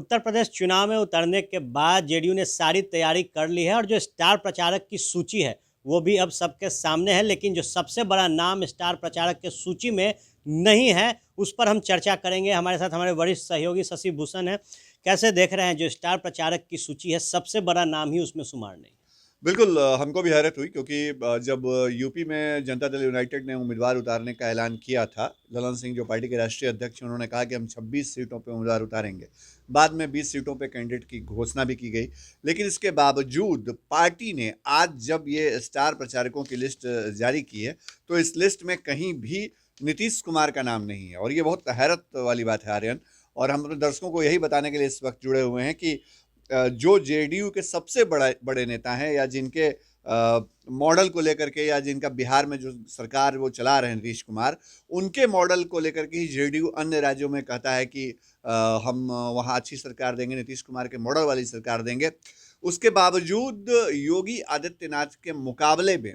उत्तर प्रदेश चुनाव में उतरने के बाद जेडीयू ने सारी तैयारी कर ली है और जो स्टार प्रचारक की सूची है वो भी अब सबके सामने है, लेकिन जो सबसे बड़ा नाम स्टार प्रचारक के सूची में नहीं है उस पर हम चर्चा करेंगे। हमारे साथ हमारे वरिष्ठ सहयोगी शशि भूषण हैं। कैसे देख रहे हैं जो स्टार प्रचारक की सूची है, सबसे बड़ा नाम ही उसमें शुमार नहीं? बिल्कुल हमको भी हैरत हुई क्योंकि जब यूपी में जनता दल यूनाइटेड ने उम्मीदवार उतारने का ऐलान किया था, ललन सिंह जो पार्टी के राष्ट्रीय अध्यक्ष हैं, उन्होंने कहा कि हम 26 सीटों पे उम्मीदवार उतारेंगे। बाद में 20 सीटों पे कैंडिडेट की घोषणा भी की गई, लेकिन इसके बावजूद पार्टी ने आज जब ये स्टार प्रचारकों की लिस्ट जारी की है, तो इस लिस्ट में कहीं भी नीतीश कुमार का नाम नहीं है और ये बहुत हैरत वाली बात है आर्यन। और हम अपने दर्शकों को यही बताने के लिए इस वक्त जुड़े हुए हैं कि जो जेडीयू के सबसे बड़े नेता हैं या जिनके मॉडल को लेकर के या जिनका बिहार में जो सरकार वो चला रहे हैं नीतीश कुमार, उनके मॉडल को लेकर के ही जेडीयू अन्य राज्यों में कहता है कि हम वहाँ अच्छी सरकार देंगे, नीतीश कुमार के मॉडल वाली सरकार देंगे। उसके बावजूद योगी आदित्यनाथ के मुकाबले में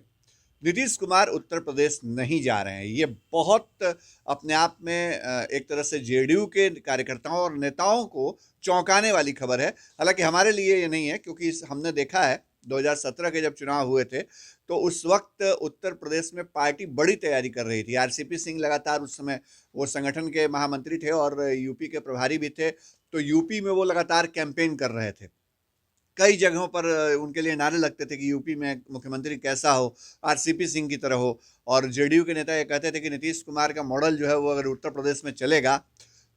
नीतीश कुमार उत्तर प्रदेश नहीं जा रहे हैं। ये बहुत अपने आप में एक तरह से जेडीयू के कार्यकर्ताओं और नेताओं को चौंकाने वाली खबर है। हालांकि हमारे लिए ये नहीं है क्योंकि हमने देखा है 2017 के जब चुनाव हुए थे तो उस वक्त उत्तर प्रदेश में पार्टी बड़ी तैयारी कर रही थी। आरसीपी सिंह लगातार उस समय वो संगठन के महामंत्री थे और यूपी के प्रभारी भी थे, तो यूपी में वो लगातार कैंपेन कर रहे थे। कई जगहों पर उनके लिए नारे लगते थे कि यूपी में मुख्यमंत्री कैसा हो, आरसीपी सिंह की तरह हो। और जेडीयू के नेता ये कहते थे कि नीतीश कुमार का मॉडल जो है वो अगर उत्तर प्रदेश में चलेगा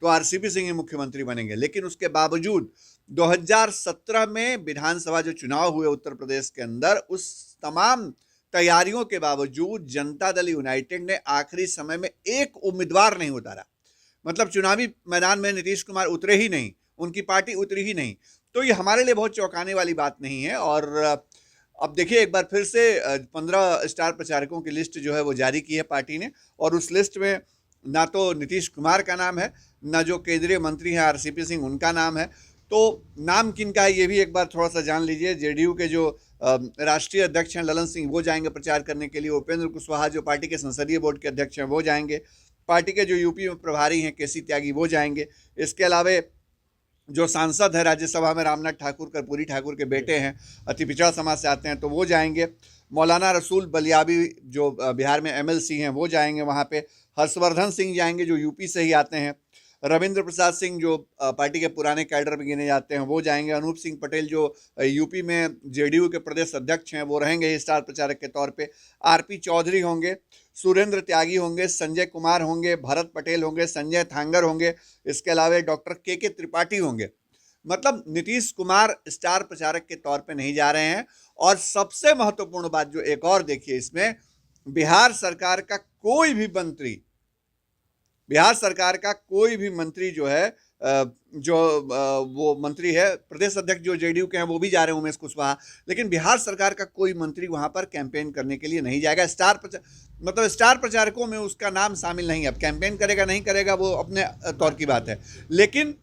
तो आरसीपी सिंह ही मुख्यमंत्री बनेंगे। लेकिन उसके बावजूद 2017 में विधानसभा जो चुनाव हुए उत्तर प्रदेश के अंदर, उस तमाम तैयारियों के बावजूद जनता दल यूनाइटेड ने आखिरी समय में एक उम्मीदवार नहीं उतारा। मतलब चुनावी मैदान में नीतीश कुमार उतरे ही नहीं, उनकी पार्टी उतरी ही नहीं। तो ये हमारे लिए बहुत चौंकाने वाली बात नहीं है। और अब देखिए एक बार फिर से 15 स्टार प्रचारकों की लिस्ट जो है वो जारी की है पार्टी ने, और उस लिस्ट में ना तो नीतीश कुमार का नाम है, ना जो केंद्रीय मंत्री हैं आरसीपी सिंह उनका नाम है। तो नाम किन का है ये भी एक बार थोड़ा सा जान लीजिए। जेडीयू के जो राष्ट्रीय अध्यक्ष हैं ललन सिंह, वो जाएंगे प्रचार करने के लिए। उपेंद्र कुशवाहा जो पार्टी के संसदीय बोर्ड के अध्यक्ष हैं वो जाएंगे। पार्टी के जो यूपी में प्रभारी हैं केसी त्यागी वो जाएंगे। इसके अलावा जो सांसद है राज्यसभा में रामनाथ ठाकुर, कर्पूरी ठाकुर के बेटे हैं, अति पिछड़ा समाज से आते हैं, तो वो जाएंगे। मौलाना रसूल बलियाबी जो बिहार में एमएलसी हैं वो जाएंगे वहाँ पे। हर्षवर्धन सिंह जाएंगे जो यूपी से ही आते हैं। रविंद्र प्रसाद सिंह जो पार्टी के पुराने कैडर में गिने जाते हैं वो जाएंगे। अनूप सिंह पटेल जो यूपी में जेडीयू के प्रदेश अध्यक्ष हैं वो रहेंगे स्टार प्रचारक के तौर पे। आरपी चौधरी होंगे, सुरेंद्र त्यागी होंगे, संजय कुमार होंगे, भरत पटेल होंगे, संजय थांगर होंगे। इसके अलावा डॉक्टर के त्रिपाठी होंगे। मतलब नीतीश कुमार स्टार प्रचारक के तौर पे नहीं जा रहे हैं। और सबसे महत्वपूर्ण बात जो एक और देखिए इसमें, बिहार सरकार का कोई भी मंत्री, बिहार सरकार का कोई भी मंत्री जो है वो मंत्री है, प्रदेश अध्यक्ष जो जेडीयू के हैं वो भी जा रहे हैं, उमेश कुशवाहा, लेकिन बिहार सरकार का कोई मंत्री वहां पर कैंपेन करने के लिए नहीं जाएगा। मतलब स्टार प्रचारकों में उसका नाम शामिल नहीं है। अब कैंपेन करेगा नहीं करेगा वो अपने तौर की बात है, लेकिन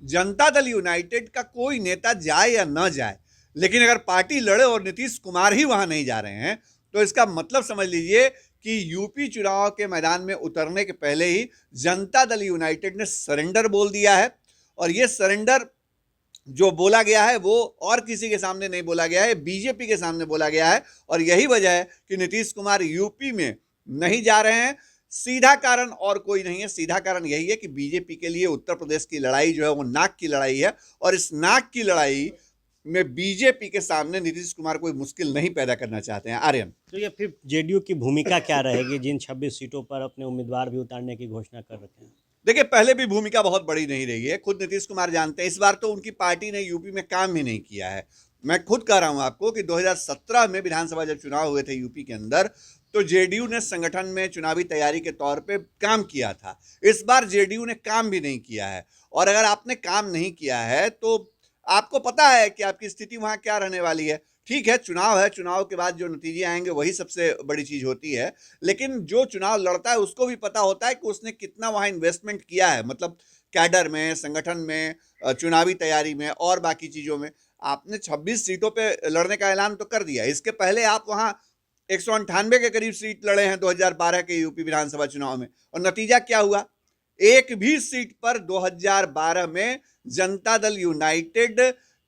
जनता दल यूनाइटेड का कोई नेता जाए या न जाए, लेकिन अगर पार्टी लड़े और नीतीश कुमार ही वहां नहीं जा रहे हैं तो इसका मतलब समझ लीजिए कि यूपी चुनाव के मैदान में उतरने के पहले ही जनता दल यूनाइटेड ने सरेंडर बोल दिया है। और ये सरेंडर जो बोला गया है वो और किसी के सामने नहीं बोला गया है, बीजेपी के सामने बोला गया है। और यही वजह है कि नीतीश कुमार यूपी में नहीं जा रहे हैं। सीधा कारण और कोई नहीं है, सीधा कारण यही है कि बीजेपी के लिए उत्तर प्रदेश की लड़ाई जो है वो नाक की लड़ाई है, और इस नाक की लड़ाई में बीजेपी के सामने नीतीश कुमार कोई मुश्किल नहीं पैदा करना चाहते हैं। आर्यन, तो ये फिर जेडीयू की भूमिका क्या रहेगी जिन 26 सीटों पर अपने उम्मीदवार भी उतारने की घोषणा कर रखे हैं? देखिए पहले भी भूमिका बहुत बड़ी नहीं रही है, खुद नीतीश कुमार जानते हैं। इस बार तो उनकी पार्टी ने यूपी में काम ही नहीं किया है। मैं खुद कह रहा हूं आपको कि 2017 में विधानसभा जब चुनाव हुए थे यूपी के अंदर, तो जेडीयू ने संगठन में चुनावी तैयारी के तौर पे काम किया था। इस बार जेडीयू ने काम भी नहीं किया है। और अगर आपने काम नहीं किया है तो आपको पता है कि आपकी स्थिति वहां क्या रहने वाली है। ठीक है, चुनाव है, चुनाव के बाद जो नतीजे आएंगे वही सबसे बड़ी चीज होती है, लेकिन जो चुनाव लड़ता है उसको भी पता होता है कि उसने कितना वहां इन्वेस्टमेंट किया है, मतलब कैडर में, संगठन में, चुनावी तैयारी में और बाकी चीजों में। आपने 26 सीटों पे लड़ने का ऐलान तो कर दिया, इसके पहले आप वहां 198 के करीब सीट लड़े हैं 2012 के यूपी विधानसभा चुनाव में, और नतीजा क्या हुआ? एक भी सीट पर 2012 में जनता दल यूनाइटेड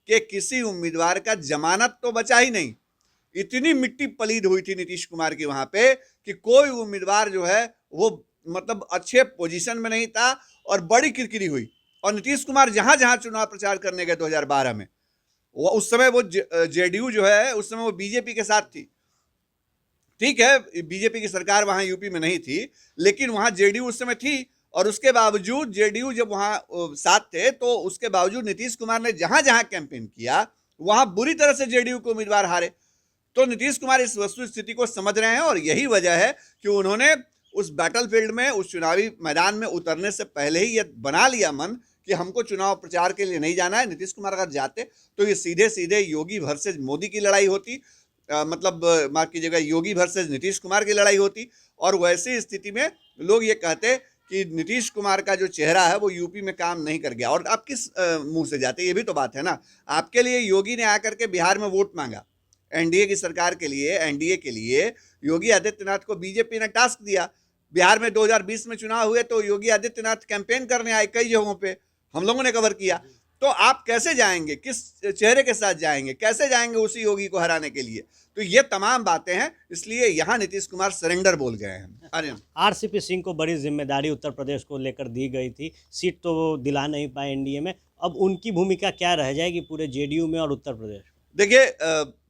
के किसी उम्मीदवार का जमानत तो बचा ही नहीं। इतनी मिट्टी पलीद हुई थी नीतीश कुमार की वहां पे कि कोई उम्मीदवार जो है वो मतलब अच्छे पोजीशन में नहीं था और बड़ी किरकिरी हुई। और नीतीश कुमार जहां जहां चुनाव प्रचार करने गए 2012 में, वो उस समय वो जेडीयू जो है उस समय वो बीजेपी के साथ थी। ठीक है, बीजेपी की सरकार वहां यूपी में नहीं थी, लेकिन वहां जेडीयू उस समय थी। और उसके बावजूद जेडीयू जब वहां साथ थे तो उसके बावजूद नीतीश कुमार ने जहां जहां कैंपेन किया वहां बुरी तरह से जेडीयू के उम्मीदवार हारे। तो नीतीश कुमार इस वस्तु स्थिति को समझ रहे हैं और यही वजह है कि उन्होंने उस बैटलफील्ड में, उस चुनावी मैदान में उतरने से पहले ही ये बना लिया मन कि हमको चुनाव प्रचार के लिए नहीं जाना है। नीतीश कुमार अगर जाते तो ये सीधे सीधे योगी वर्सेज मोदी की लड़ाई होती, मतलब माफ कीजिएगा योगी वर्सेज नीतीश कुमार की लड़ाई होती। और वैसी स्थिति में लोग ये कहते कि नीतीश कुमार का जो चेहरा है वो यूपी में काम नहीं कर गया। और आप किस मुंह से जाते, ये भी तो बात है ना। आपके लिए योगी ने आकर के बिहार में वोट मांगा, एनडीए की सरकार के लिए, एनडीए के लिए योगी आदित्यनाथ को बीजेपी ने टास्क दिया। बिहार में 2020 में चुनाव हुए तो योगी आदित्यनाथ कैंपेन करने आए कई जगहों पे, हम लोगों ने कवर किया। तो आप कैसे जाएंगे, किस चेहरे के साथ जाएंगे, कैसे जाएंगे उसी योगी को हराने के लिए? तो ये तमाम बातें हैं, इसलिए यहां नीतीश कुमार सरेंडर बोल गए हैं। आर्यन, आरसीपी सिंह को बड़ी जिम्मेदारी उत्तर प्रदेश को लेकर दी गई थी, सीट तो वो दिला नहीं पाए एनडीए में। अब उनकी भूमिका क्या रह जाएगी पूरे जेडीयू में और उत्तर प्रदेश? देखिए,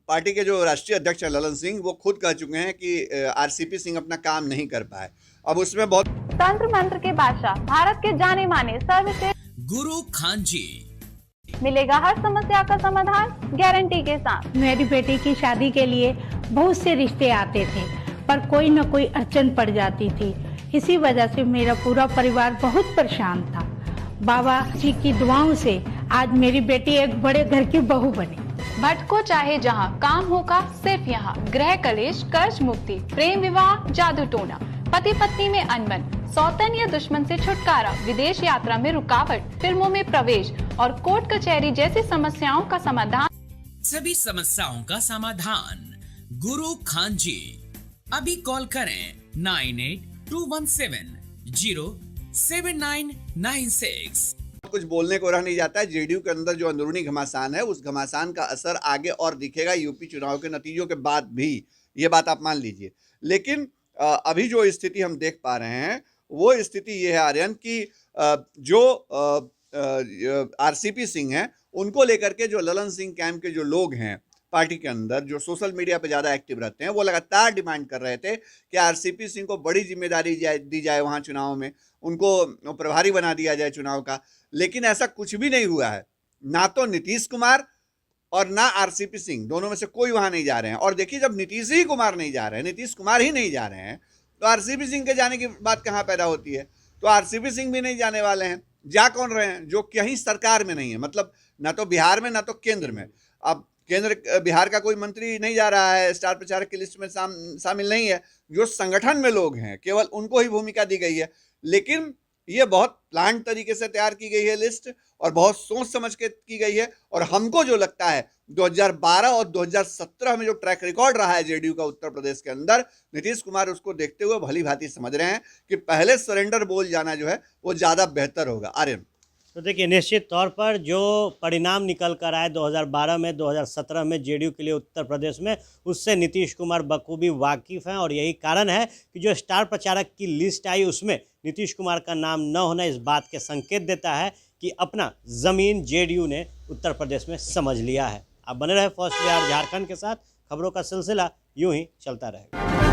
पार्टी के जो राष्ट्रीय अध्यक्ष हैं ललन सिंह, वो खुद कह चुके हैं कि आरसीपी सिंह अपना काम नहीं कर पाए। अब उसमें बहुत तंत्र मंत्र के बादशाह, भारत के जाने माने सर्वश्रेष्ठ गुरु खान जी, मिलेगा हर समस्या का समाधान गारंटी के साथ। मेरी बेटी की शादी के लिए बहुत से रिश्ते आते थे, पर कोई न कोई अड़चन पड़ जाती थी। इसी वजह से मेरा पूरा परिवार बहुत परेशान था। बाबा जी की दुआओं से आज मेरी बेटी एक बड़े घर की बहू बनी। भटको चाहे जहां, काम होगा सिर्फ यहाँ। गृह कलेश, कर्ज मुक्ति, प्रेम विवाह, जादू टोना, पति पत्नी में अनबन, सौतन या दुश्मन से छुटकारा, विदेश यात्रा में रुकावट, फिल्मों में प्रवेश और कोर्ट कचहरी जैसी समस्याओं का समाधान। सभी समस्याओं का समाधान गुरु खान जी। अभी कॉल करें 9821707996। कुछ बोलने को रह नहीं जाता है। जेडीयू के अंदर जो अंदरूनी घमासान है, उस घमासान का असर आगे और दिखेगा यूपी चुनाव के नतीजों के बाद भी, ये बात आप मान लीजिए। लेकिन अभी जो स्थिति हम देख पा रहे हैं वो स्थिति ये है आर्यन कि जो आरसीपी सिंह हैं उनको लेकर के जो ललन सिंह कैंप के जो लोग हैं पार्टी के अंदर, जो सोशल मीडिया पे ज़्यादा एक्टिव रहते हैं, वो लगातार डिमांड कर रहे थे कि आरसीपी सिंह को बड़ी जिम्मेदारी दी जाए वहाँ चुनाव में, उनको प्रभारी बना दिया जाए चुनाव का। लेकिन ऐसा कुछ भी नहीं हुआ है। ना तो नीतीश कुमार और ना आरसीपी सिंह, दोनों में से कोई वहाँ नहीं जा रहे हैं। और देखिए, जब नीतीश ही कुमार नहीं जा रहे हैं, नीतीश कुमार ही नहीं जा रहे हैं, तो आरसीपी सिंह के जाने की बात कहाँ पैदा होती है? तो आरसीपी सिंह भी नहीं जाने वाले हैं। जा कौन रहे हैं? जो कहीं सरकार में नहीं है, मतलब ना तो बिहार में ना तो केंद्र में। अब केंद्र बिहार का कोई मंत्री नहीं जा रहा है, स्टार प्रचारक की लिस्ट में शामिल नहीं है। जो संगठन में लोग हैं केवल उनको ही भूमिका दी गई है। लेकिन ये बहुत प्लान तरीके से तैयार की गई है लिस्ट और बहुत सोच समझ के की गई है। और हमको जो लगता है 2012 और 2017 में जो ट्रैक रिकॉर्ड रहा है जेडीयू का उत्तर प्रदेश के अंदर, नीतीश कुमार उसको देखते हुए भली भांति समझ रहे हैं कि पहले सरेंडर बोल जाना जो है वो ज़्यादा बेहतर होगा। आर्यन, तो देखिए, निश्चित तौर पर जो परिणाम निकल कर आए 2012 में, 2017 में जेडीयू के लिए उत्तर प्रदेश में, उससे नीतीश कुमार बखूबी वाकिफ़ हैं। और यही कारण है कि जो स्टार प्रचारक की लिस्ट आई उसमें नीतीश कुमार का नाम न होना इस बात के संकेत देता है कि अपना ज़मीन जेडीयू ने उत्तर प्रदेश में समझ लिया है। आप बने रहे फर्स्ट बिहार झारखंड के साथ। खबरों का सिलसिला यूं ही चलता रहेगा।